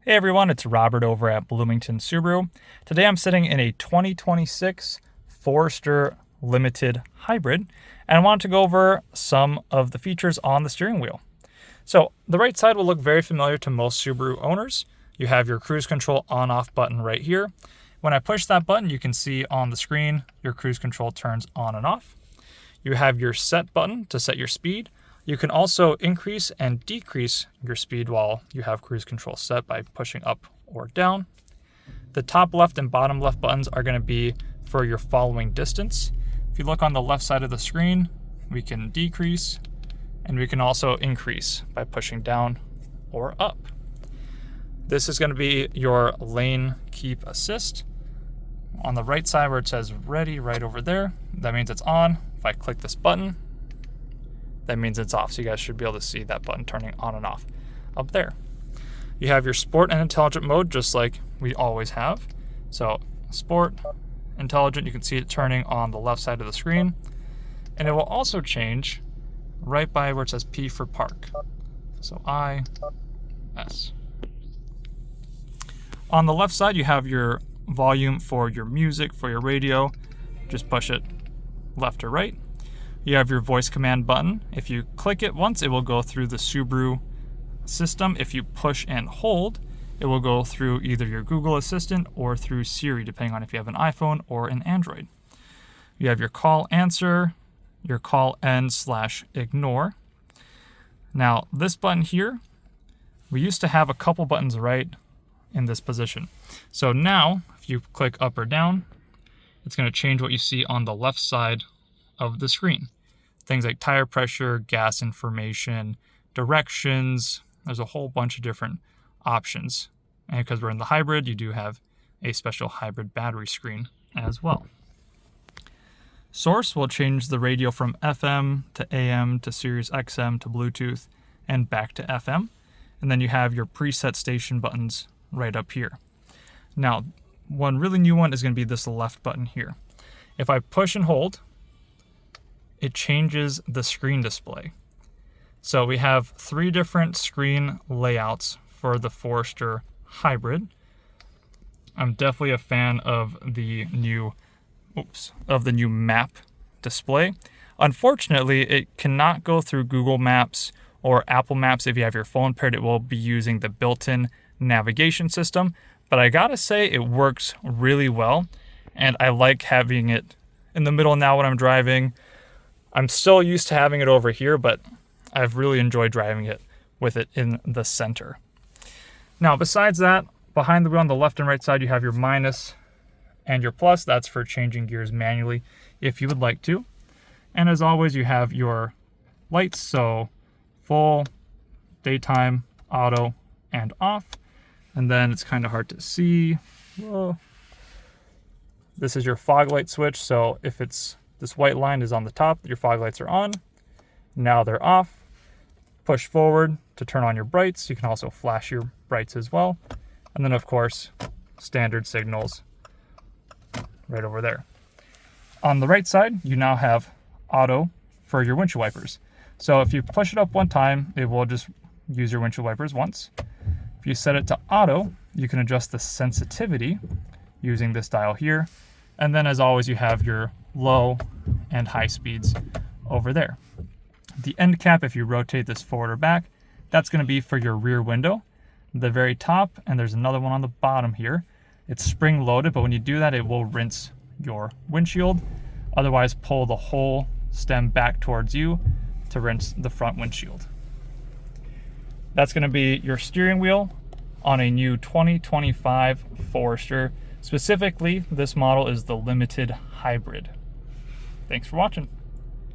Hey everyone, it's Robert over at Bloomington Subaru. Today I'm sitting in a 2026 Forester Limited Hybrid, and I wanted to go over some of the features on the steering wheel. So the right side will look very familiar to most Subaru owners. You have your cruise control on-off button right here. When I push that button, you can see on the screen your cruise control turns on and off. You have your set button to set your speed. You can also increase and decrease your speed while you have cruise control set by pushing up or down. The top left and bottom left buttons are going to be for your following distance. If you look on the left side of the screen, we can decrease and we can also increase by pushing down or up. This is going to be your lane keep assist. On the right side where it says ready right over there, that means it's on. If I click this button, that means it's off. So you guys should be able to see that button turning on and off up there. You have your sport and intelligent mode, just like we always have. So sport, intelligent, you can see it turning on the left side of the screen. And it will also change right by where it says P for park. So I, S. On the left side, you have your volume for your music, for your radio. Just push it left or right. You have your voice command button. If you click it once, it will go through the Subaru system. If you push and hold, it will go through either your Google Assistant or through Siri, depending on if you have an iPhone or an Android. You have your call answer, your call end/ignore. Now, this button here, we used to have a couple buttons right in this position. So now, if you click up or down, it's going to change what you see on the left side of the screen. Things like tire pressure, gas information, directions. There's a whole bunch of different options. And because we're in the hybrid, you do have a special hybrid battery screen as well. Source will change the radio from FM to AM to Sirius XM to Bluetooth and back to FM. And then you have your preset station buttons right up here. Now, one really new one is going to be this left button here. If I push and hold, it changes the screen display. So we have 3 different screen layouts for the Forester Hybrid. I'm definitely a fan of the new map display. Unfortunately, it cannot go through Google Maps or Apple Maps. If you have your phone paired, it will be using the built-in navigation system. But I gotta say, it works really well, and I like having it in the middle now when I'm driving. I'm still used to having it over here, but I've really enjoyed driving it with it in the center. Now, besides that, behind the wheel on the left and right side, you have your minus and your plus. That's for changing gears manually if you would like to. And as always, you have your lights, so full, daytime, auto, and off. And then it's kind of hard to see. Whoa. This is your fog light switch, so if this white line is on the top, your fog lights are on. Now they're off. Push forward to turn on your brights. You can also flash your brights as well. And then, of course, standard signals right over there. On the right side, you now have auto for your windshield wipers. So if you push it up one time, it will just use your windshield wipers once. If you set it to auto, you can adjust the sensitivity using this dial here. And then, as always, you have your low and high speeds over there. The end cap, if you rotate this forward or back, that's going to be for your rear window. The very top, and there's another one on the bottom here. It's spring loaded, but when you do that, it will rinse your windshield. Otherwise, pull the whole stem back towards you to rinse the front windshield. That's going to be your steering wheel on a new 2025 Forester. Specifically, this model is the Limited Hybrid. Thanks for watching.